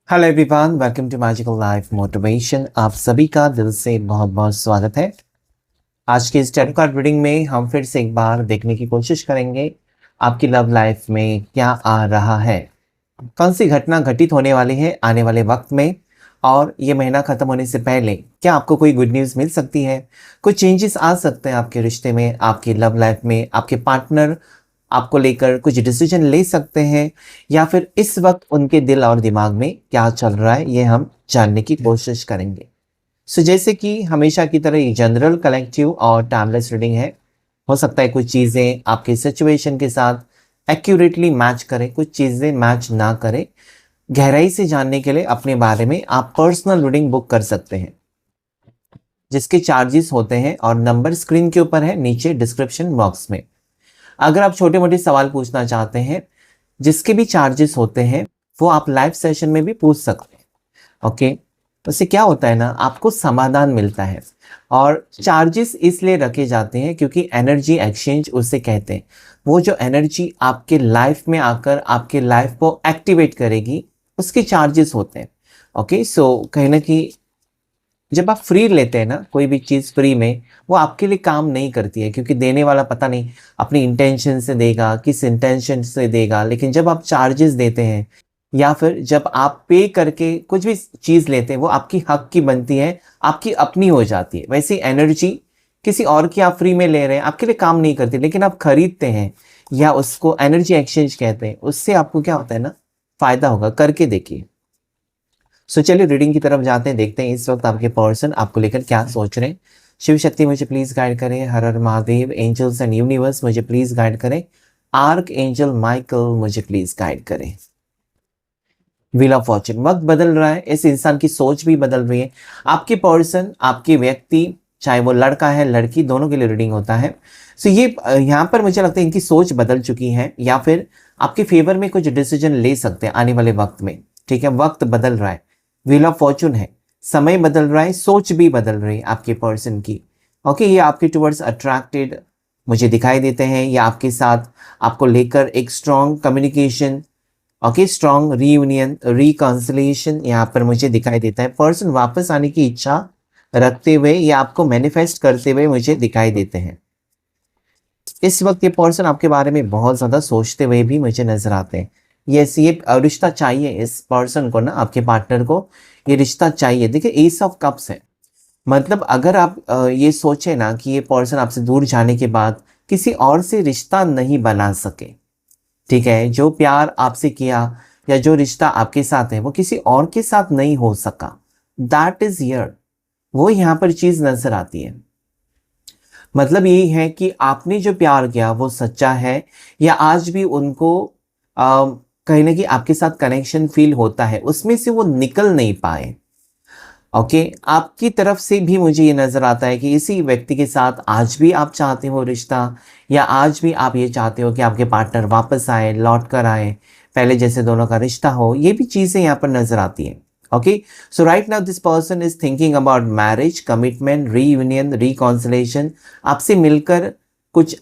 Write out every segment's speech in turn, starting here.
Hello everyone, welcome to magical life motivation. आप सभी का दिल से बहुत बहुत स्वागत है। आज की इस टैरो कार्ड रीडिंग में हम फिर से एक बार देखने की कोशिश करेंगे आपकी लव लाइफ में क्या आ रहा है, कौन सी घटना घटित होने वाली है आने वाले वक्त में, और ये महीना खत्म होने से पहले क्या आपको कोई गुड न्यूज़ मिल सकती है। कुछ चेंजेस आ सकते हैं आपके रिश्ते में, आपकी लव लाइफ में, आपके पार्टनर आपको लेकर कुछ डिसीजन ले सकते हैं, या फिर इस वक्त उनके दिल और दिमाग में क्या चल रहा है ये हम जानने की कोशिश करेंगे। सो जैसे कि हमेशा की तरह ये जनरल, कलेक्टिव और टाइमलेस रीडिंग है। हो सकता है कुछ चीज़ें आपके सिचुएशन के साथ एक्यूरेटली मैच करें, कुछ चीज़ें मैच ना करें। गहराई से जानने के लिए अपने बारे में आप पर्सनल रीडिंग बुक कर सकते हैं, जिसके चार्जेस होते हैं और नंबर स्क्रीन के ऊपर है नीचे डिस्क्रिप्शन बॉक्स में। अगर आप छोटे मोटे सवाल पूछना चाहते हैं जिसके भी चार्जेस होते हैं, वो आप लाइव सेशन में भी पूछ सकते हैं। ओके, तो इससे क्या होता है ना, आपको समाधान मिलता है। और चार्जेस इसलिए रखे जाते हैं क्योंकि एनर्जी एक्सचेंज उसे कहते हैं। वो जो एनर्जी आपके लाइफ में आकर आपके लाइफ को एक्टिवेट करेगी, उसके चार्जेस होते हैं। ओके, सो कहीं ना कहीं जब आप फ्री लेते हैं ना, कोई भी चीज़ फ्री में, वो आपके लिए काम नहीं करती है, क्योंकि देने वाला पता नहीं अपनी इंटेंशन से देगा, किस इंटेंशन से देगा। लेकिन जब आप चार्जेस देते हैं या फिर जब आप पे करके कुछ भी चीज़ लेते हैं, वो आपकी हक की बनती है, आपकी अपनी हो जाती है। वैसी एनर्जी किसी और की आप फ्री में ले रहे हैं, आपके लिए काम नहीं करती, लेकिन आप खरीदते हैं या उसको एनर्जी एक्सचेंज कहते हैं, उससे आपको क्या होता है ना, फायदा होगा। करके देखिए। सो चलिए रीडिंग की तरफ जाते हैं, देखते हैं इस वक्त आपके पर्सन आपको लेकर क्या सोच रहे हैं। शिव शक्ति मुझे प्लीज गाइड करें, हर हर महादेव, एंजल्स एंड यूनिवर्स मुझे प्लीज गाइड करें, आर्क एंजल माइकल मुझे प्लीज गाइड करें। व्हील ऑफ फॉर्चून, वक्त बदल रहा है, इस इंसान की सोच भी बदल रही है। आपके पर्सन, आपके व्यक्ति, चाहे वो लड़का है लड़की, दोनों के लिए रीडिंग होता है। सो ये यहाँ पर मुझे लगता है इनकी सोच बदल चुकी है, या फिर आपके फेवर में कुछ डिसीजन ले सकते हैं आने वाले वक्त में। ठीक है, वक्त बदल रहा है, व्हील ऑफ फॉर्चून है, समय बदल रहा है, सोच भी बदल रही है आपके पर्सन की। ओके, ये आपके टुवर्ड्स अट्रैक्टेड मुझे दिखाई देते हैं, या आपके साथ आपको लेकर एक strong communication, okay, strong reunion, reconciliation यहाँ पर मुझे दिखाई देता है। पर्सन वापस आने की इच्छा रखते हुए या आपको मैनिफेस्ट करते हुए मुझे दिखाई देते हैं। इस वक्त ये पर्सन आपके बारे में बहुत ज़्यादा सोचते हुए भी मुझे नजर आते हैं। ये रिश्ता चाहिए इस पर्सन को ना, आपके पार्टनर को ये रिश्ता चाहिए। देखिए, एस ऑफ कप्स है, मतलब अगर आप ये सोचे ना कि ये पर्सन आपसे दूर जाने के बाद किसी और से रिश्ता नहीं बना सके, ठीक है, जो प्यार आपसे किया या जो रिश्ता आपके साथ है वो किसी और के साथ नहीं हो सका, दैट इज हियर, वो यहाँ पर चीज नजर आती है। मतलब यही है कि आपने जो प्यार किया वो सच्चा है, या आज भी उनको कहीं ना कहीं आपके साथ कनेक्शन फील होता है, उसमें से वो निकल नहीं पाए। ओके, आपकी तरफ से भी मुझे ये नज़र आता है कि इसी व्यक्ति के साथ आज भी आप चाहते हो रिश्ता, या आज भी आप ये चाहते हो कि आपके पार्टनर वापस आए, लौट कर आए, पहले जैसे दोनों का रिश्ता हो। ये भी चीज़ें यहाँ पर नज़र आती हैं। Okay, so right now this person is thinking about marriage, commitment, reunion, reconciliation. आपसे मिलकर कुछ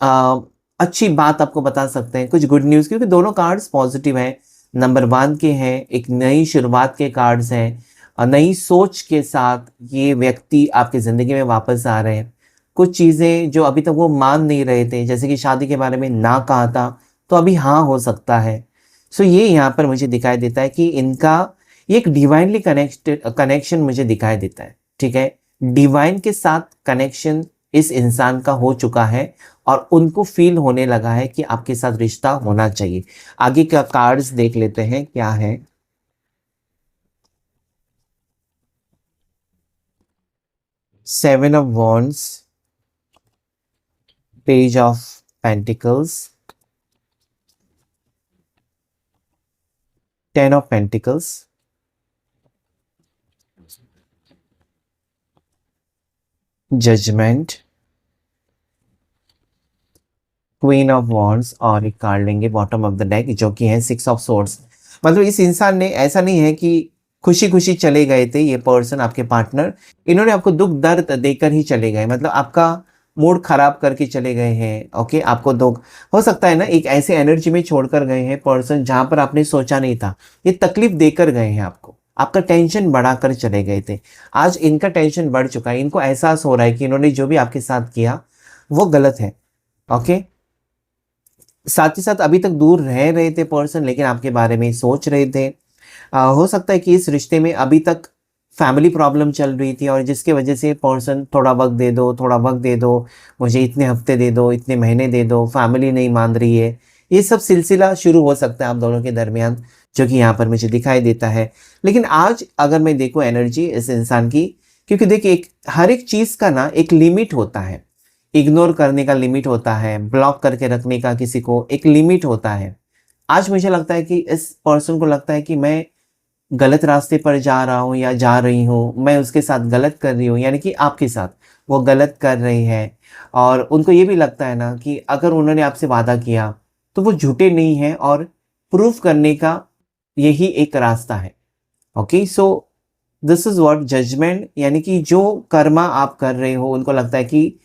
अच्छी बात आपको बता सकते हैं, कुछ गुड न्यूज़, क्योंकि दोनों कार्ड्स पॉजिटिव हैं, नंबर 1 के हैं, एक नई शुरुआत के कार्ड्स हैं, और नई सोच के साथ ये व्यक्ति आपकी ज़िंदगी में वापस आ रहे हैं। कुछ चीज़ें जो अभी तक वो मान नहीं रहे थे, जैसे कि शादी के बारे में ना कहा था, तो अभी हाँ हो सकता है। सो ये यहाँ पर मुझे दिखाई देता है कि इनका ये एक डिवाइनली कनेक्टेड कनेक्शन मुझे दिखाई देता है। ठीक है, डिवाइन के साथ कनेक्शन इस इंसान का हो चुका है, और उनको फील होने लगा है कि आपके साथ रिश्ता होना चाहिए। आगे का कार्ड्स देख लेते हैं क्या है। Seven of wands, page of pentacles, 10 of pentacles, judgment, queen of wands, और एक कार्ड लेंगे बॉटम ऑफ द डेक जो कि है 6 ऑफ सोर्ड्स। मतलब इस इंसान ने, ऐसा नहीं है कि खुशी खुशी चले गए थे ये पर्सन, आपके पार्टनर, इन्होंने आपको दुख दर्द देकर ही चले गए, मतलब आपका मूड खराब करके चले गए हैं। ओके, आपको दुख हो सकता है ना, एक ऐसे एनर्जी में छोड़कर गए हैं पर्सन जहां पर आपने सोचा नहीं था, ये तकलीफ देकर गए हैं आपको। आपका टेंशन बढ़ाकर चले गए थे। आज इनका टेंशन बढ़ चुका है, इनको एहसास हो रहा है कि इन्होंने जो भी आपके साथ किया वो गलत है। ओके, साथ ही साथ अभी तक दूर रह रहे थे पर्सन, लेकिन आपके बारे में सोच रहे थे। हो सकता है कि इस रिश्ते में अभी तक फैमिली प्रॉब्लम चल रही थी और जिसके वजह से पर्सन थोड़ा वक्त दे दो, थोड़ा वक्त दे दो, मुझे इतने हफ्ते दे दो, इतने महीने दे दो, फैमिली नहीं मान रही है, ये सब सिलसिला शुरू हो सकता है आप दोनों के दरमियान, जो कि यहाँ पर मुझे दिखाई देता है। लेकिन आज अगर मैं देखूँ एनर्जी इस इंसान की, क्योंकि देखिए हर एक चीज़ का ना एक लिमिट होता है। इग्नोर करने का लिमिट होता है, ब्लॉक करके रखने का किसी को एक लिमिट होता है। आज मुझे लगता है कि इस पर्सन को लगता है कि मैं गलत रास्ते पर जा रहा हूँ या जा रही हूँ, मैं उसके साथ गलत कर रही हूँ, यानी कि आपके साथ वो गलत कर रही है। और उनको ये भी लगता है ना कि अगर उन्होंने आपसे वादा किया तो वो झूठे नहीं हैं और प्रूफ करने का यही एक रास्ता है। Okay, so this is what judgment, यानी कि जो कर्मा आप कर रहे हो उनको लगता है कि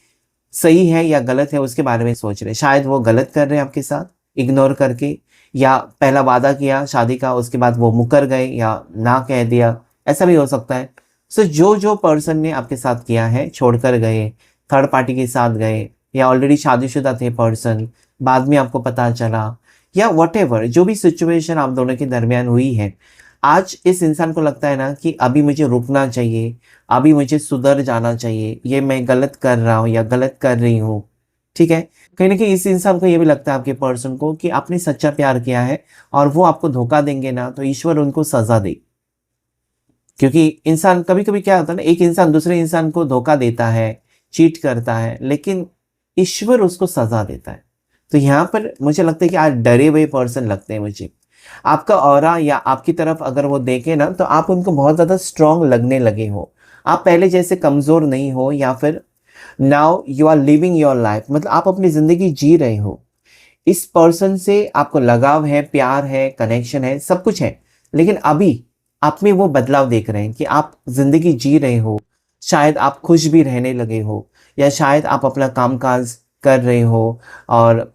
सही है या गलत है उसके बारे में सोच रहे हैं। शायद वो गलत कर रहे हैं आपके साथ इग्नोर करके, या पहला वादा किया शादी का उसके बाद वो मुकर गए या ना कह दिया, ऐसा भी हो सकता है। सो जो जो पर्सन ने आपके साथ किया है, छोड़कर गए, थर्ड पार्टी के साथ गए, या ऑलरेडी शादीशुदा थे पर्सन, बाद में आपको पता चला, या व्हाटएवर जो भी सिचुएशन आप दोनों के दरमियान हुई है, आज इस इंसान को लगता है ना कि अभी मुझे रुकना चाहिए, अभी मुझे सुधर जाना चाहिए, ये मैं गलत कर रहा हूँ या गलत कर रही हूँ। ठीक है, कहीं ना कहीं इस इंसान को ये भी लगता है आपके पर्सन को कि आपने सच्चा प्यार किया है और वो आपको धोखा देंगे ना तो ईश्वर उनको सजा दे। क्योंकि इंसान कभी कभी क्या होता है ना, एक इंसान दूसरे इंसान को धोखा देता है, चीट करता है, लेकिन ईश्वर उसको सजा देता है। तो यहाँ पर मुझे लगता है कि आज डरे हुए पर्सन लगते हैं मुझे। आपका ऑरा या आपकी तरफ अगर वो देखे ना तो आप उनको बहुत ज़्यादा स्ट्रांग लगने लगे हो, आप पहले जैसे कमज़ोर नहीं हो, या फिर now you are living your life, मतलब आप अपनी ज़िंदगी जी रहे हो। इस पर्सन से आपको लगाव है, प्यार है, कनेक्शन है, सब कुछ है, लेकिन अभी आप में वो बदलाव देख रहे हैं कि आप ज़िंदगी जी रहे हो। शायद आप खुश भी रहने लगे हो, या शायद आप अपना कामकाज कर रहे हो, और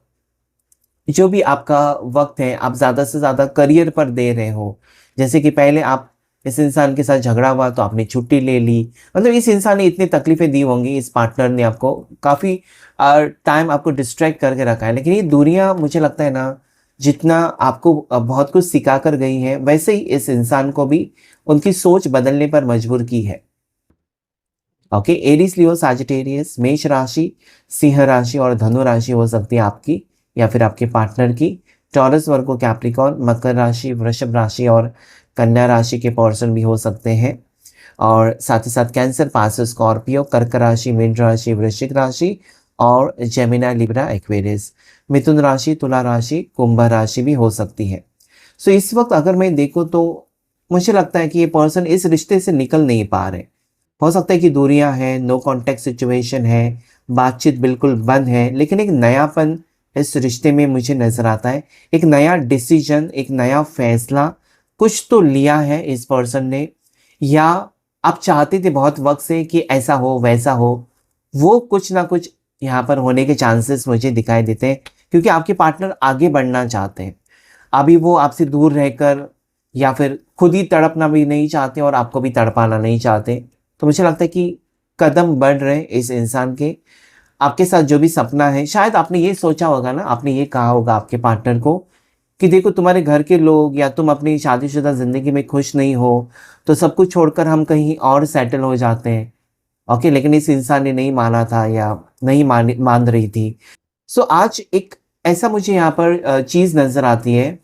जो भी आपका वक्त है आप ज़्यादा से ज़्यादा करियर पर दे रहे हो। जैसे कि पहले आप इस इंसान के साथ झगड़ा हुआ तो आपने छुट्टी ले ली, मतलब इस इंसान ने इतनी तकलीफ़ें दी होंगी, इस पार्टनर ने आपको काफ़ी टाइम आपको डिस्ट्रैक्ट करके रखा है। लेकिन ये दूरियां मुझे लगता है ना, जितना आपको बहुत कुछ सिखा कर गई है, वैसे ही इस इंसान को भी उनकी सोच बदलने पर मजबूर की है। ओके, एरीज, लियो, सैजिटेरियस, मेष राशि, सिंह राशि और धनु राशि हो सकती है आपकी या फिर आपके पार्टनर की। टॉरस, वर्गो, कैप्रिकॉर्न, मकर राशि, वृषभ राशि और कन्या राशि के पर्सन भी हो सकते हैं। और साथ ही साथ कैंसर, पास, स्कॉर्पियो, कर्क राशि, मीन राशि, वृश्चिक राशि और जेमिना, लिब्रा, एक्वेरियस। मिथुन राशि, तुला राशि, कुंभ राशि भी हो सकती है। सो इस वक्त अगर मैं देखूँ तो मुझे लगता है कि ये पर्सन इस रिश्ते से निकल नहीं पा रहे। हो सकता है कि दूरियां हैं, नो कॉन्टैक्ट सिचुएशन है, बातचीत बिल्कुल बंद है, लेकिन एक नयापन इस रिश्ते में मुझे नजर आता है। एक नया डिसीजन, एक नया फैसला कुछ तो लिया है इस पर्सन ने, या आप चाहते थे बहुत वक्त से कि ऐसा हो वैसा हो, वो कुछ ना कुछ यहाँ पर होने के चांसेस मुझे दिखाई देते हैं, क्योंकि आपके पार्टनर आगे बढ़ना चाहते हैं। अभी वो आपसे दूर रहकर या फिर खुद ही तड़पना भी नहीं चाहते और आपको भी तड़पाना नहीं चाहते। तो मुझे लगता है कि कदम बढ़ रहे हैं इस इंसान के। आपके साथ जो भी सपना है, शायद आपने ये सोचा होगा ना, आपने ये कहा होगा आपके पार्टनर को कि देखो तुम्हारे घर के लोग या तुम अपनी शादीशुदा ज़िंदगी में खुश नहीं हो, तो सब कुछ छोड़कर हम कहीं और सेटल हो जाते हैं। ओके, लेकिन इस इंसान ने नहीं माना था या नहीं मान रही थी। सो आज एक ऐसा मुझे यहाँ पर चीज़ नज़र आती है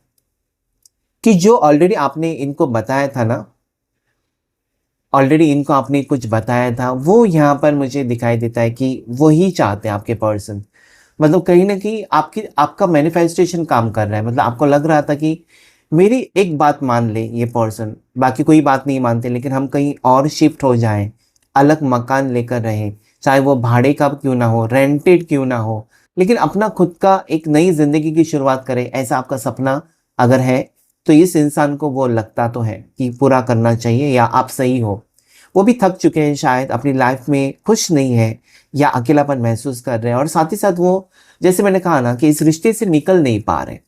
कि जो ऑलरेडी आपने इनको बताया था ना, ऑलरेडी इनको आपने कुछ बताया था, वो यहाँ पर मुझे दिखाई देता है कि वही चाहते हैं आपके पर्सन। मतलब कहीं न कहीं आपका मैनिफेस्टेशन काम कर रहा है। मतलब आपको लग रहा था कि मेरी एक बात मान ले ये पर्सन, बाकी कोई बात नहीं मानते, लेकिन हम कहीं और शिफ्ट हो जाएँ, अलग मकान लेकर रहें, चाहे वो भाड़े का क्यों ना हो, रेंटेड क्यों ना हो, लेकिन अपना खुद का एक नई ज़िंदगी की शुरुआत करें, ऐसा आपका सपना अगर है, तो इस इंसान को वो लगता तो है कि पूरा करना चाहिए, या आप सही हो। वो भी थक चुके हैं, शायद अपनी लाइफ में खुश नहीं है या अकेलापन महसूस कर रहे हैं, और साथ ही साथ वो, जैसे मैंने कहा ना, कि इस रिश्ते से निकल नहीं पा रहे।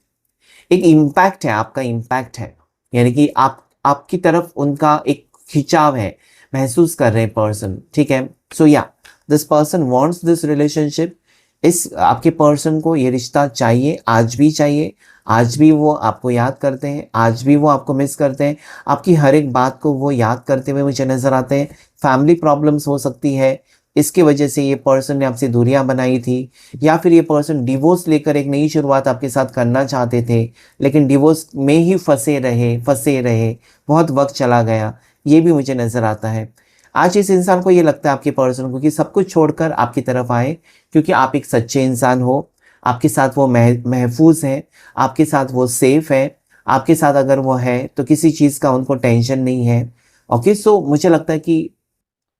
एक इम्पैक्ट है, आपका इम्पैक्ट है, यानी कि आप आपकी तरफ उनका एक खिंचाव है, महसूस कर रहे हैं पर्सन, ठीक है। सो या this person wants this relationship. इस आपके पर्सन को ये रिश्ता चाहिए, आज भी चाहिए। आज भी वो आपको याद करते हैं, आज भी वो आपको मिस करते हैं, आपकी हर एक बात को वो याद करते हुए मुझे नज़र आते हैं। फैमिली प्रॉब्लम्स हो सकती है, इसकी वजह से ये पर्सन ने आपसे दूरियां बनाई थी, या फिर ये पर्सन डिवोर्स लेकर एक नई शुरुआत आपके साथ करना चाहते थे, लेकिन डिवोर्स में ही फंसे रहे, बहुत वक्त चला गया, ये भी मुझे नज़र आता है। आज इस इंसान को ये लगता है, आपके पर्सन को, कि सब कुछ छोड़कर आपकी तरफ आए, क्योंकि आप एक सच्चे इंसान हो, आपके साथ वो महफूज है, आपके साथ वो सेफ है, आपके साथ अगर वो है तो किसी चीज़ का उनको टेंशन नहीं है। ओके, सो मुझे लगता है कि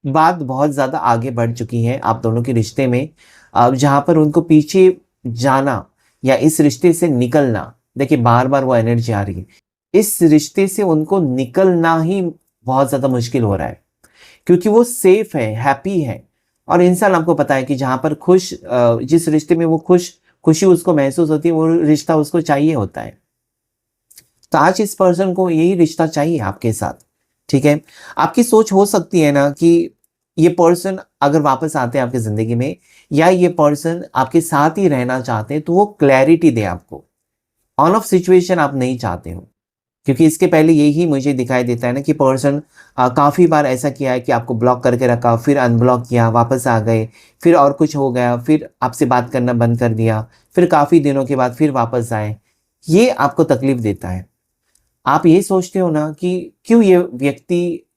बात बहुत ज़्यादा आगे बढ़ चुकी है आप दोनों के रिश्ते में। अब जहाँ पर उनको पीछे जाना या इस रिश्ते से निकलना, देखिए बार बार वो एनर्जी आ रही है, इस रिश्ते से उनको निकलना ही बहुत ज़्यादा मुश्किल हो रहा है, क्योंकि वो सेफ है, हैप्पी है। और इंसान, आपको पता है कि जहाँ पर जिस रिश्ते में वो खुशी उसको महसूस होती है, वो रिश्ता उसको चाहिए होता है। तो आज इस पर्सन को यही रिश्ता चाहिए आपके साथ, ठीक है। आपकी सोच हो सकती है ना कि ये पर्सन अगर वापस आते हैं आपकी ज़िंदगी में, या ये पर्सन आपके साथ ही रहना चाहते हैं, तो वो क्लैरिटी दे आपको। ऑन ऑफ सिचुएशन आप नहीं चाहते हो, क्योंकि इसके पहले यही मुझे दिखाई देता है ना कि पर्सन काफ़ी बार ऐसा किया है कि आपको ब्लॉक करके रखा, फिर अनब्लॉक किया, वापस आ गए, फिर और कुछ हो गया, फिर आपसे बात करना बंद कर दिया, फिर काफ़ी दिनों के बाद फिर वापस आए। ये आपको तकलीफ देता है। आप ये सोचते हो ना कि क्यों ये व्यक्ति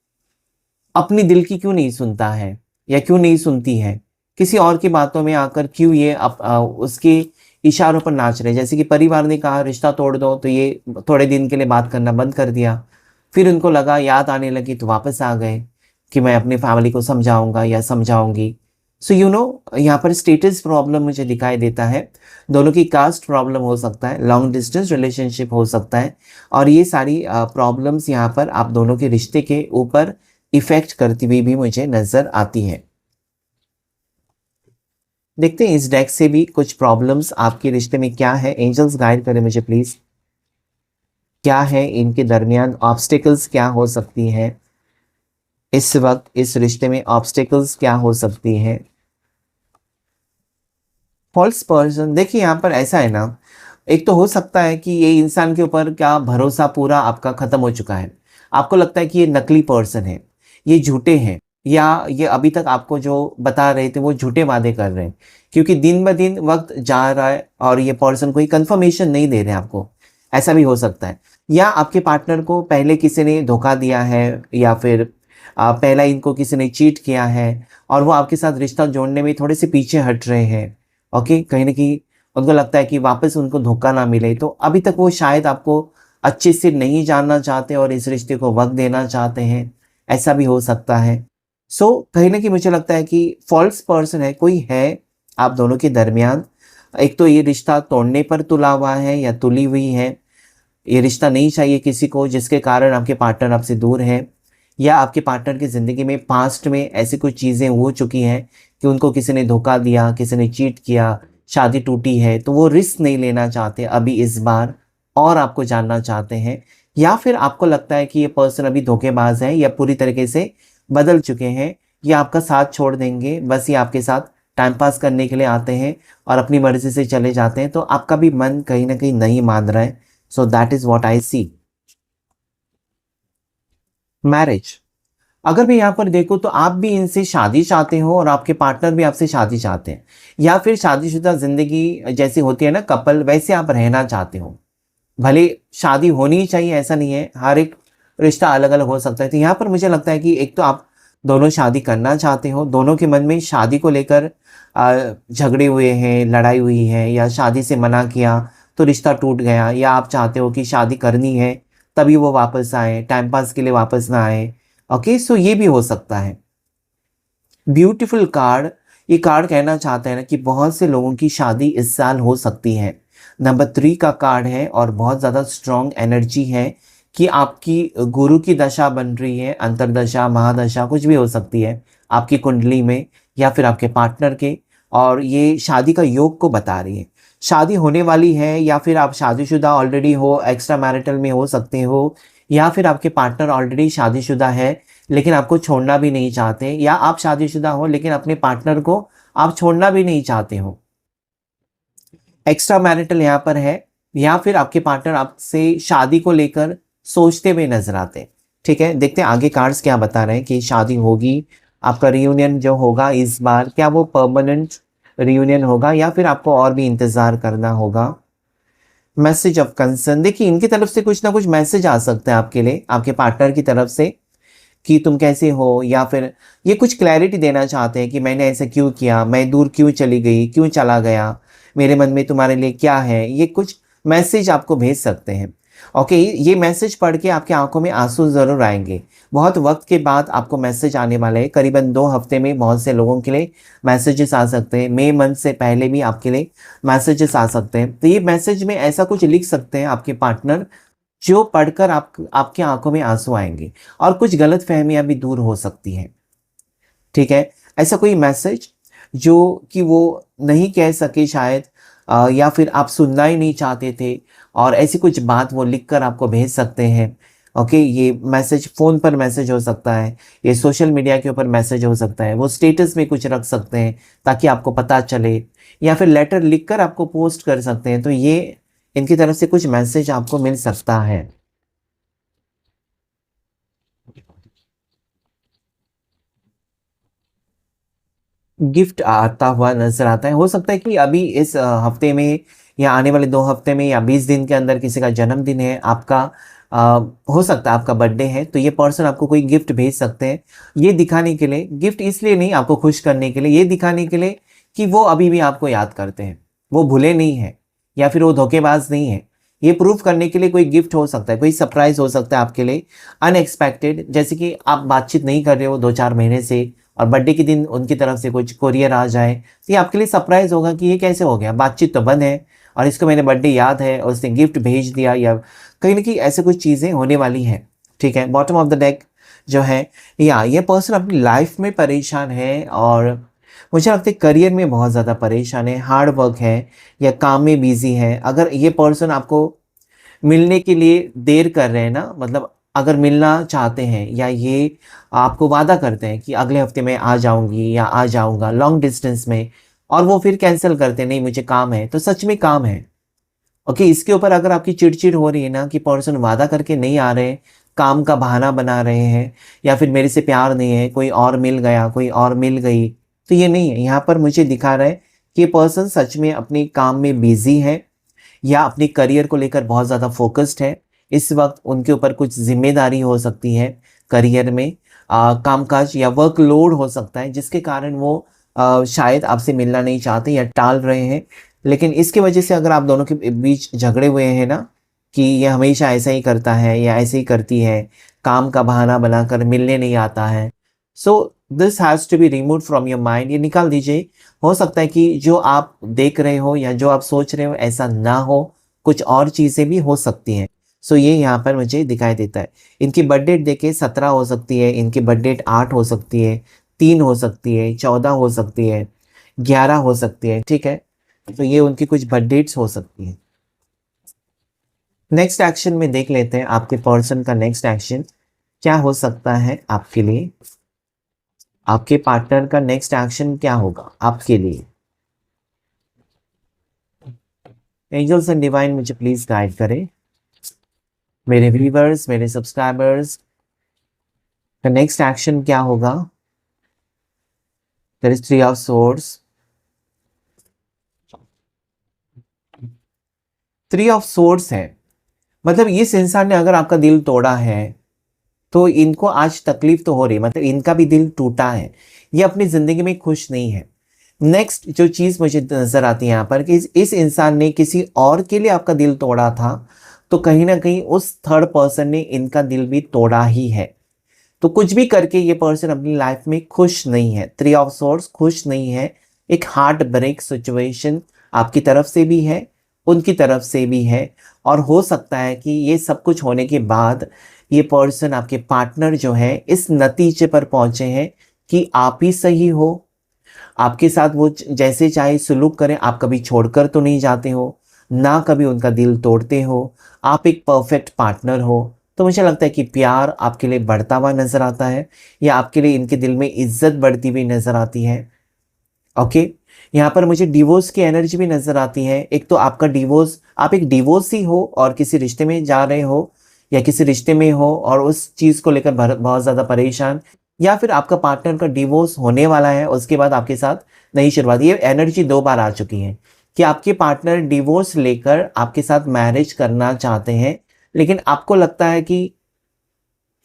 अपनी दिल की क्यों नहीं सुनता है, या क्यों नहीं सुनती है, किसी और की बातों में आकर क्यों ये उसके इशारों पर नाच रहे। जैसे कि परिवार ने कहा रिश्ता तोड़ दो, तो ये थोड़े दिन के लिए बात करना बंद कर दिया, फिर उनको लगा, याद आने लगी, तो वापस आ गए कि मैं अपनी फैमिली को समझाऊंगा या समझाऊंगी। सो यहाँ पर स्टेटस प्रॉब्लम मुझे दिखाई देता है, दोनों की कास्ट प्रॉब्लम हो सकता है, लॉन्ग डिस्टेंस रिलेशनशिप हो सकता है, और ये सारी प्रॉब्लम्स यहाँ पर आप दोनों के रिश्ते के ऊपर इफेक्ट करती हुई भी मुझे नजर आती है। देखते हैं इस डेक से भी कुछ प्रॉब्लम्स आपके रिश्ते में क्या है। एंजल्स गाइड करें मुझे प्लीज, क्या है इनके दरमियान, ऑब्स्टिकल्स क्या हो सकती हैं इस वक्त, इस रिश्ते में ऑब्स्टिकल्स क्या हो सकती हैं। फॉल्स पर्सन, देखिए यहाँ पर ऐसा है ना, एक तो हो सकता है कि ये इंसान के ऊपर क्या भरोसा पूरा आपका खत्म हो चुका है, आपको लगता है कि ये नकली पर्सन है, ये झूठे हैं, या ये अभी तक आपको जो बता रहे थे वो झूठे वादे कर रहे हैं, क्योंकि दिन ब दिन वक्त जा रहा है और ये पर्सन कोई कंफर्मेशन नहीं दे रहे हैं आपको। ऐसा भी हो सकता है, या आपके पार्टनर को पहले किसी ने धोखा दिया है, या फिर पहला इनको किसी ने चीट किया है, और वो आपके साथ रिश्ता जोड़ने में थोड़े से पीछे हट रहे हैं। ओके, कहीं ना कहीं उनको लगता है कि वापस उनको धोखा ना मिले, तो अभी तक वो शायद आपको अच्छे से नहीं जानना चाहते और इस रिश्ते को वक्त देना चाहते हैं, ऐसा भी हो सकता है। सो कहीं ना कहीं मुझे लगता है कि फॉल्स पर्सन है, कोई है आप दोनों के दरमियान। एक तो ये रिश्ता तोड़ने पर तुला हुआ है या तुली हुई है, ये रिश्ता नहीं चाहिए किसी को, जिसके कारण आपके पार्टनर आपसे दूर है, या आपके पार्टनर की ज़िंदगी में पास्ट में ऐसी कुछ चीज़ें हो चुकी हैं कि उनको किसी ने धोखा दिया, किसी ने चीट किया, शादी टूटी है, तो वो रिस्क नहीं लेना चाहते अभी इस बार, और आपको जानना चाहते हैं। या फिर आपको लगता है कि ये पर्सन अभी धोखेबाज है या पूरी तरीके से बदल चुके हैं, ये आपका साथ छोड़ देंगे, बस ये आपके साथ टाइम पास करने के लिए आते हैं और अपनी मर्जी से चले जाते हैं, तो आपका भी मन कहीं ना कहीं नहीं मान रहा है। So that is what I see. Marriage, अगर मैं यहाँ पर देखूँ तो आप भी इनसे शादी चाहते हो और आपके पार्टनर भी आपसे शादी चाहते हैं, या फिर शादीशुदा जिंदगी जैसी होती है ना कपल, वैसे आप रहना चाहते हो। भले शादी होनी ही चाहिए ऐसा नहीं है, हर एक रिश्ता अलग अलग हो सकता है। तो यहाँ पर मुझे लगता है कि एक तो आप दोनों शादी करना चाहते हो, दोनों के मन में शादी को लेकर झगड़े हुए हैं, लड़ाई हुई है, या शादी से मना किया तो रिश्ता टूट गया, या आप चाहते हो कि शादी करनी है तभी वो वापस आए, टाइम पास के लिए वापस ना आए। ओके, सो ये भी हो सकता है। ब्यूटीफुल कार्ड, ये कार्ड कहना चाहते हैं ना कि बहुत से लोगों की शादी इस साल हो सकती है। नंबर 3 का कार्ड है और बहुत ज़्यादा स्ट्रॉन्ग एनर्जी है कि आपकी गुरु की दशा बन रही है, अंतरदशा, महादशा, कुछ भी हो सकती है आपकी कुंडली में या फिर आपके पार्टनर के, और ये शादी का योग को बता रही है। शादी होने वाली है, या फिर आप शादीशुदा ऑलरेडी हो, एक्स्ट्रा मैरिटल में हो सकते हो, या फिर आपके पार्टनर ऑलरेडी शादीशुदा है लेकिन आपको छोड़ना भी नहीं चाहते, या आप शादीशुदा हो लेकिन अपने पार्टनर को आप छोड़ना भी नहीं चाहते हो। एक्स्ट्रा मैरिटल यहाँ पर है, या फिर आपके पार्टनर आपसे शादी को लेकर सोचते हुए नजर आते हैं। ठीक है, देखते हैं आगे कार्ड्स क्या बता रहे हैं कि शादी होगी, आपका रियूनियन जो होगा इस बार, क्या वो परमानेंट रियूनियन होगा या फिर आपको और भी इंतजार करना होगा। मैसेज ऑफ कंसर्न, देखिए इनकी तरफ से कुछ ना कुछ मैसेज आ सकता है आपके लिए, आपके पार्टनर की तरफ से, कि तुम कैसे हो, या फिर ये कुछ क्लैरिटी देना चाहते हैं कि मैंने ऐसा क्यों किया, मैं दूर क्यों चली गई, क्यों चला गया, मेरे मन में तुम्हारे लिए क्या है, ये कुछ मैसेज आपको भेज सकते हैं। ओके, ये मैसेज पढ़ के आपकी आंखों में आंसू ज़रूर आएंगे। बहुत वक्त के बाद आपको मैसेज आने वाले हैं, करीबन 2 हफ्ते में बहुत से लोगों के लिए मैसेजेस आ सकते हैं, मई मंथ से पहले भी आपके लिए मैसेजेस आ सकते हैं। तो ये मैसेज में ऐसा कुछ लिख सकते हैं आपके पार्टनर जो पढ़कर आपकी आंखों में आंसू आएंगे, और कुछ गलत फहमियां भी दूर हो सकती हैं। ठीक है, ऐसा कोई मैसेज जो कि वो नहीं कह सके शायद, या फिर आप सुनना ही नहीं चाहते थे, और ऐसी कुछ बात वो लिखकर आपको भेज सकते हैं। ओके, ये मैसेज फ़ोन पर मैसेज हो सकता है, ये सोशल मीडिया के ऊपर मैसेज हो सकता है, वो स्टेटस में कुछ रख सकते हैं ताकि आपको पता चले, या फिर लेटर लिखकर आपको पोस्ट कर सकते हैं। तो ये इनकी तरफ से कुछ मैसेज आपको मिल सकता है। गिफ्ट आता हुआ नजर आता है, हो सकता है कि अभी इस हफ्ते में या आने वाले 2 हफ्ते में या 20 दिन के अंदर किसी का जन्मदिन है आपका, अ, हो सकता है आपका बर्थडे है, तो ये पर्सन आपको कोई गिफ्ट भेज सकते हैं। ये दिखाने के लिए, गिफ्ट इसलिए नहीं, आपको खुश करने के लिए, ये दिखाने के लिए कि वो अभी भी आपको याद करते हैं, वो भूले नहीं है, या फिर वो धोखेबाज नहीं है। ये प्रूफ करने के लिए कोई गिफ्ट हो सकता है, कोई सरप्राइज हो सकता है आपके लिए अनएक्सपेक्टेड, जैसे कि आप बातचीत नहीं कर रहे हो 2-4 महीने से, और बर्थडे के दिन उनकी तरफ से कुछ कोरियर आ जाए, तो ये आपके लिए सरप्राइज होगा कि ये कैसे हो गया, बातचीत तो बंद है और इसको मैंने बर्थडे याद है और उसने गिफ्ट भेज दिया, या कहीं ना कहीं ऐसे कुछ चीज़ें होने वाली हैं। ठीक है, बॉटम ऑफ द डेक जो है, या ये पर्सन अपनी लाइफ में परेशान है, और मुझे लगता है करियर में बहुत ज़्यादा परेशान है, हार्ड वर्क है, या काम में बिजी है। अगर ये पर्सन आपको मिलने के लिए देर कर रहे हैं ना, मतलब अगर मिलना चाहते हैं, या ये आपको वादा करते हैं कि अगले हफ्ते में आ जाऊंगी या आ जाऊंगा लॉन्ग डिस्टेंस में, और वो फिर कैंसिल करते हैं, नहीं मुझे काम है, तो सच में काम है। ओके, इसके ऊपर अगर आपकी चिड़चिड़ हो रही है ना कि पर्सन वादा करके नहीं आ रहे, काम का बहाना बना रहे हैं, या फिर मेरे से प्यार नहीं है, कोई और मिल गया, कोई और मिल गई, तो ये नहीं है। यहाँ पर मुझे दिखा रहा है कि ये पर्सन सच में अपने काम में बिजी है, या अपने करियर को लेकर बहुत ज़्यादा फोकस्ड है। इस वक्त उनके ऊपर कुछ जिम्मेदारी हो सकती है करियर में, कामकाज या वर्कलोड हो सकता है, जिसके कारण वो शायद आपसे मिलना नहीं चाहते या टाल रहे हैं। लेकिन इसकी वजह से अगर आप दोनों के बीच झगड़े हुए हैं ना, कि ये हमेशा ऐसा ही करता है या ऐसे ही करती है, काम का बहाना बनाकर मिलने नहीं आता है, so this has to be remove from your mind, ये निकाल दीजिए। हो सकता है कि जो आप देख रहे हो या जो आप सोच रहे हो ऐसा ना हो, कुछ और चीज़ें भी हो सकती हैं। सो ये यहाँ पर मुझे दिखाई देता है। इनकी बर्थ डेट देखिए 17 हो सकती है, इनकी बर्थ डेट 8 हो सकती है, 3 हो सकती है, 14 हो सकती है, 11 हो सकती है। ठीक है, तो ये उनकी कुछ बर्थ डेट्स हो सकती हैं। नेक्स्ट एक्शन में देख लेते हैं आपके पर्सन का नेक्स्ट एक्शन क्या हो सकता है आपके लिए। आपके पार्टनर का नेक्स्ट एक्शन क्या होगा आपके लिए। एंजल्स एंड डिवाइन मुझे प्लीज गाइड करें। मेरे व्यूवर्स, मेरे सब्सक्राइबर्स का नेक्स्ट एक्शन क्या होगा। There is 3 of swords, 3 of swords है, मतलब इस इंसान ने अगर आपका दिल तोड़ा है तो इनको आज तकलीफ तो हो रही है, मतलब इनका भी दिल टूटा है, ये अपनी जिंदगी में खुश नहीं है। नेक्स्ट जो चीज मुझे नजर आती है यहाँ पर कि इस इंसान ने किसी और के लिए आपका दिल तोड़ा था, तो कहीं ना कहीं उस थर्ड पर्सन ने इनका दिल भी तोड़ा ही है। तो कुछ भी करके ये पर्सन अपनी लाइफ में खुश नहीं है, 3 ऑफ सोर्ड्स खुश नहीं है। एक हार्ट ब्रेक सिचुएशन आपकी तरफ से भी है, उनकी तरफ से भी है, और हो सकता है कि ये सब कुछ होने के बाद ये पर्सन, आपके पार्टनर जो है, इस नतीजे पर पहुंचे हैं कि आप ही सही हो। आपके साथ वो जैसे चाहे सुलूक करें, आप कभी छोड़कर तो नहीं जाते हो, ना कभी उनका दिल तोड़ते हो, आप एक परफेक्ट पार्टनर हो। तो मुझे लगता है कि प्यार आपके लिए बढ़ता हुआ नज़र आता है, या आपके लिए इनके दिल में इज्जत बढ़ती हुई नज़र आती है। ओके, यहाँ पर मुझे डिवोर्स की एनर्जी भी नज़र आती है। एक तो आपका डिवोर्स, आप एक डिवोर्सी हो और किसी रिश्ते में जा रहे हो, या किसी रिश्ते में हो और उस चीज़ को लेकर बहुत ज़्यादा परेशान, या फिर आपका पार्टनर का डिवोर्स होने वाला है, उसके बाद आपके साथ नई शुरुआत। ये एनर्जी 2 बार आ चुकी है कि आपके पार्टनर डिवोर्स लेकर आपके साथ मैरिज करना चाहते हैं, लेकिन आपको लगता है कि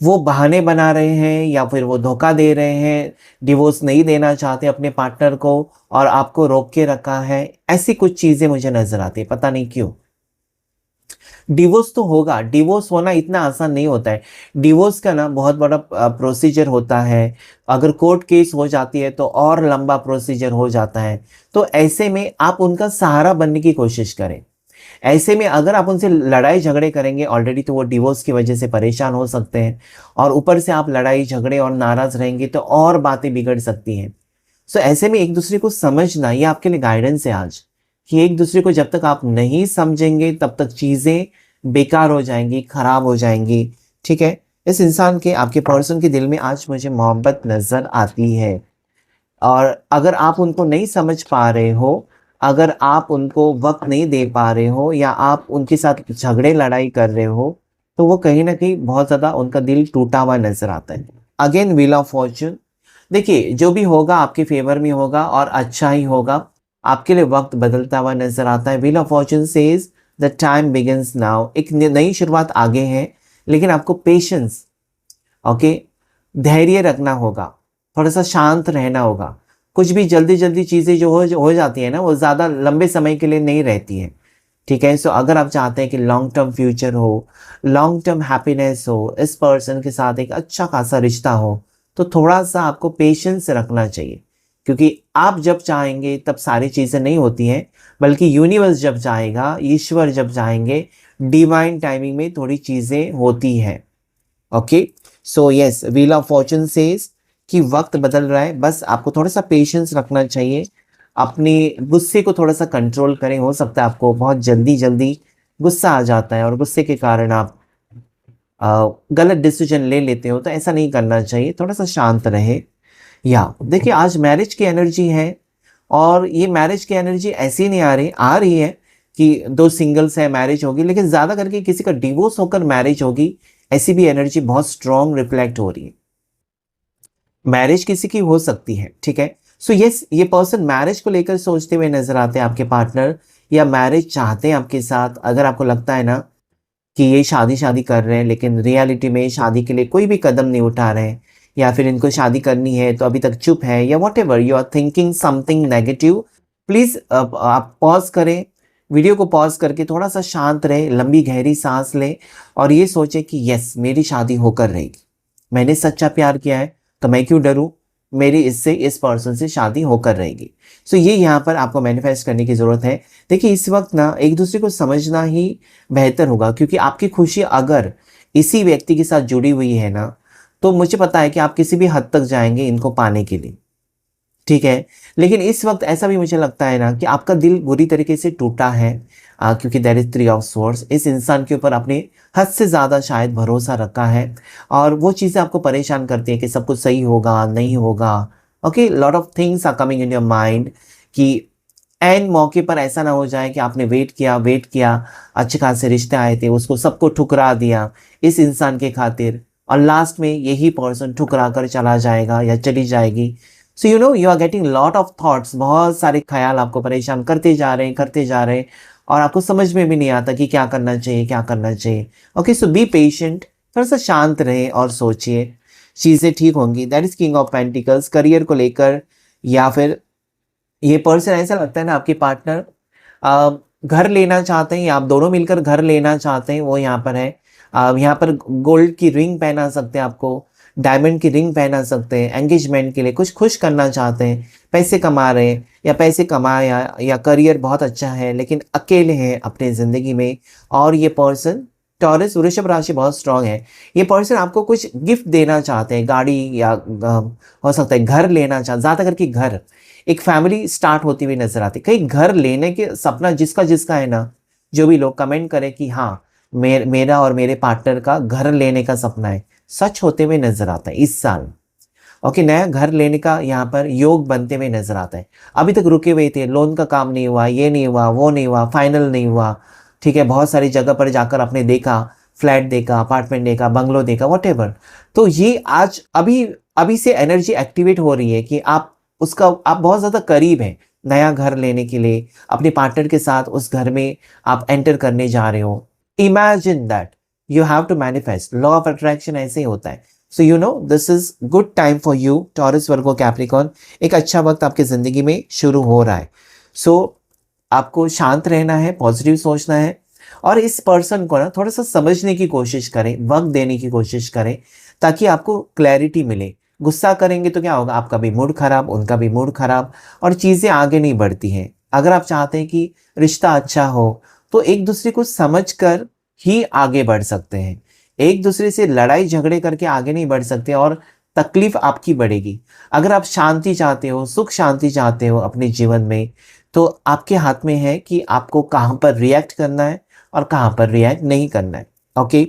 वो बहाने बना रहे हैं या फिर वो धोखा दे रहे हैं, डिवोर्स नहीं देना चाहते अपने पार्टनर को और आपको रोक के रखा है। ऐसी कुछ चीज़ें मुझे नज़र आती है, पता नहीं क्यों। डिवोर्स तो होगा, डिवोर्स होना इतना आसान नहीं होता है। डिवोर्स का ना बहुत बड़ा प्रोसीजर होता है। अगर कोर्ट केस हो जाती है तो और लंबा प्रोसीजर हो जाता है। तो ऐसे में आप उनका सहारा बनने की कोशिश करें। ऐसे में अगर आप उनसे लड़ाई झगड़े करेंगे, ऑलरेडी तो वो डिवोर्स की वजह से परेशान हो सकते हैं, और ऊपर से आप लड़ाई झगड़े और नाराज़ रहेंगे तो और बातें बिगड़ सकती हैं। सो ऐसे में एक दूसरे को समझना, ये आपके लिए गाइडेंस है आज, कि एक दूसरे को जब तक आप नहीं समझेंगे तब तक चीज़ें बेकार हो जाएंगी, खराब हो जाएंगी। ठीक है, इस इंसान के, आपके पर्सन के दिल में आज मुझे मोहब्बत नज़र आती है, और अगर आप उनको नहीं समझ पा रहे हो, अगर आप उनको वक़्त नहीं दे पा रहे हो, या आप उनके साथ झगड़े लड़ाई कर रहे हो, तो वो कहीं न कहीं बहुत ज़्यादा उनका दिल टूटा हुआ नज़र आता है। अगेन व्हील ऑफ फॉर्च्यून, देखिए जो भी होगा आपके फ़ेवर में होगा और अच्छा ही होगा। आपके लिए वक़्त बदलता हुआ नज़र आता है। Wheel of Fortune says the time begins now, एक नई शुरुआत आगे है, लेकिन आपको पेशेंस, ओके, धैर्य रखना होगा, थोड़ा-सा शांत रहना होगा। कुछ भी जल्दी-जल्दी चीज़ें जो हो जाती हैं ना, वो ज़्यादा लंबे समय के लिए नहीं रहती हैं। ठीक है? सो अगर आप चाहते हैं कि लॉन्ग टर्म फ्यूचर हो, लॉन्ग टर्म हैप्पीनेस हो, इस पर्सन के साथ एक अच्छा खासा रिश्ता हो, तो थोड़ा-सा आपको पेशेंस रखना चाहिए। क्योंकि आप जब चाहेंगे तब सारी चीज़ें नहीं होती हैं, बल्कि यूनिवर्स जब चाहेगा, ईश्वर जब चाहेंगे, डिवाइन टाइमिंग में थोड़ी चीज़ें होती हैं। Okay, so yes, wheel of Fortune says कि वक्त बदल रहा है, बस आपको थोड़ा सा पेशेंस रखना चाहिए। अपने गुस्से को थोड़ा सा कंट्रोल करें। हो सकता है आपको बहुत जल्दी जल्दी गुस्सा आ जाता है और गुस्से के कारण आप गलत डिसीजन ले लेते हो, तो ऐसा नहीं करना चाहिए, थोड़ा सा शांत रहे। या देखिए, आज मैरिज की एनर्जी है, और ये मैरिज की एनर्जी ऐसी नहीं आ रही है कि दो सिंगल्स हैं मैरिज होगी, लेकिन ज़्यादा करके किसी का डिवोर्स होकर मैरिज होगी, ऐसी भी एनर्जी बहुत स्ट्रॉन्ग रिफ्लेक्ट हो रही है। मैरिज किसी की हो सकती है, ठीक है। सो यस, ये पर्सन मैरिज को लेकर सोचते हुए नजर आते हैं आपके पार्टनर, या मैरिज चाहते हैं आपके साथ। अगर आपको लगता है ना कि ये शादी शादी कर रहे हैं, लेकिन रियलिटी में शादी के लिए कोई भी कदम नहीं उठा रहे हैं, या फिर इनको शादी करनी है तो अभी तक चुप है, या what you are thinking something negative, please आप पॉज करें, वीडियो को पॉज करके थोड़ा सा शांत रहे, लंबी गहरी सांस लें, और ये सोचें कि यस, मेरी शादी होकर रहेगी। मैंने सच्चा प्यार किया है, तो मैं क्यों डरूं, मेरी इससे, इस पर्सन से शादी होकर रहेगी। सो ये यहाँ पर आपको मैनिफेस्ट करने की ज़रूरत है। देखिए, इस वक्त ना एक दूसरे को समझना ही बेहतर होगा, क्योंकि आपकी खुशी अगर इसी व्यक्ति के साथ जुड़ी हुई है ना, तो मुझे पता है कि आप किसी भी हद तक जाएंगे इनको पाने के लिए, ठीक है। लेकिन इस वक्त ऐसा भी मुझे लगता है ना कि आपका दिल बुरी तरीके से टूटा है, क्योंकि देयर इज 3 ऑफ स्वॉर्ड्स। इस इंसान के ऊपर आपने हद से ज़्यादा शायद भरोसा रखा है, और वो चीज़ें आपको परेशान करती हैं कि सब कुछ सही होगा, नहीं होगा। Okay, lot of things are coming in your mind, कि एन मौके पर ऐसा ना हो जाए कि आपने वेट किया, अच्छे खासे रिश्ते आए थे, उसको सबको ठुकरा दिया इस इंसान के खातिर, और लास्ट में यही पर्सन ठुकरा कर चला जाएगा या चली जाएगी। So you know, you are getting lot of thoughts, बहुत सारे ख्याल आपको परेशान करते जा रहे हैं, और आपको समझ में भी नहीं आता कि क्या करना चाहिए, क्या करना चाहिए। ओके, सो बी पेशेंट, थोड़ा सा शांत रहे और सोचिए, चीज़ें ठीक होंगी। That is king of pentacles. Career को लेकर, या फिर ये पर्सन, ऐसा लगता है ना आपके पार्टनर घर लेना चाहते हैं, या आप दोनों मिलकर घर लेना चाहते हैं, वो यहाँ पर है। यहाँ पर गोल्ड की रिंग पहना सकते हैं, आपको डायमंड की रिंग पहना सकते हैं, एंगेजमेंट के लिए कुछ खुश करना चाहते हैं, पैसे कमा रहे हैं, या पैसे कमाया, या करियर बहुत अच्छा है लेकिन अकेले हैं अपने ज़िंदगी में। और ये पर्सन टॉरस, वृषभ राशि बहुत स्ट्रांग है। ये पर्सन आपको कुछ गिफ्ट देना चाहते हैं, गाड़ी, या हो सकता है घर लेना चाहते, ज़्यादा करके घर, एक फैमिली स्टार्ट होती हुई नजर आती है। कहीं घर लेने के सपना जिसका जिसका है ना, जो भी लोग कमेंट करें कि हाँ, मेरा और मेरे पार्टनर का घर लेने का सपना है, सच होते हुए नजर आता है इस साल। ओके, नया घर लेने का यहाँ पर योग बनते हुए नजर आता है। अभी तक रुके हुए थे, लोन का काम नहीं हुआ, ये नहीं हुआ, वो नहीं हुआ, फाइनल नहीं हुआ, ठीक है, बहुत सारी जगह पर जाकर आपने देखा, फ्लैट देखा, अपार्टमेंट देखा, बंगलो देखा, वॉटेवर। तो ये आज अभी अभी से एनर्जी एक्टिवेट हो रही है कि आप बहुत ज्यादा करीब हैं नया घर लेने के लिए। अपने पार्टनर के साथ उस घर में आप एंटर करने जा रहे हो। Imagine that you have to manifest. Law of attraction ऐसे ही होता है। So you know this is good time for you, Taurus, Virgo, Capricorn. एक अच्छा वक्त आपकी जिंदगी में शुरू हो रहा है। सो आपको शांत रहना है, पॉजिटिव सोचना है, और इस पर्सन को ना थोड़ा सा समझने की कोशिश करें, वक्त देने की कोशिश करें, ताकि आपको क्लैरिटी मिले। गुस्सा करेंगे तो क्या होगा, आपका भी मूड खराब, उनका भी मूड खराब, और चीज़ें आगे नहीं बढ़ती हैं। अगर आप चाहते हैं कि रिश्ता अच्छा हो तो एक दूसरे को समझ कर ही आगे बढ़ सकते हैं। एक दूसरे से लड़ाई झगड़े करके आगे नहीं बढ़ सकते और तकलीफ आपकी बढ़ेगी। अगर आप शांति चाहते हो, सुख शांति चाहते हो अपने जीवन में, तो आपके हाथ में है कि आपको कहाँ पर रिएक्ट करना है और कहाँ पर रिएक्ट नहीं करना है। ओके,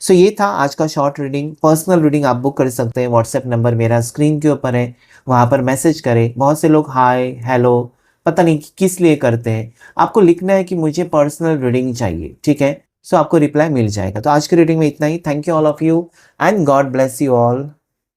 सो ये था आज का शॉर्ट रीडिंग। पर्सनल रीडिंग आप बुक कर सकते हैं। व्हाट्सएप नंबर मेरा स्क्रीन के ऊपर है, वहाँ पर मैसेज करें। बहुत से लोग हाय हेलो पता नहीं किस लिए करते हैं। आपको लिखना है कि मुझे पर्सनल रीडिंग चाहिए, ठीक है, सो आपको रिप्लाई मिल जाएगा। तो आज की रीडिंग में इतना ही। Thank you all of you and God bless you all.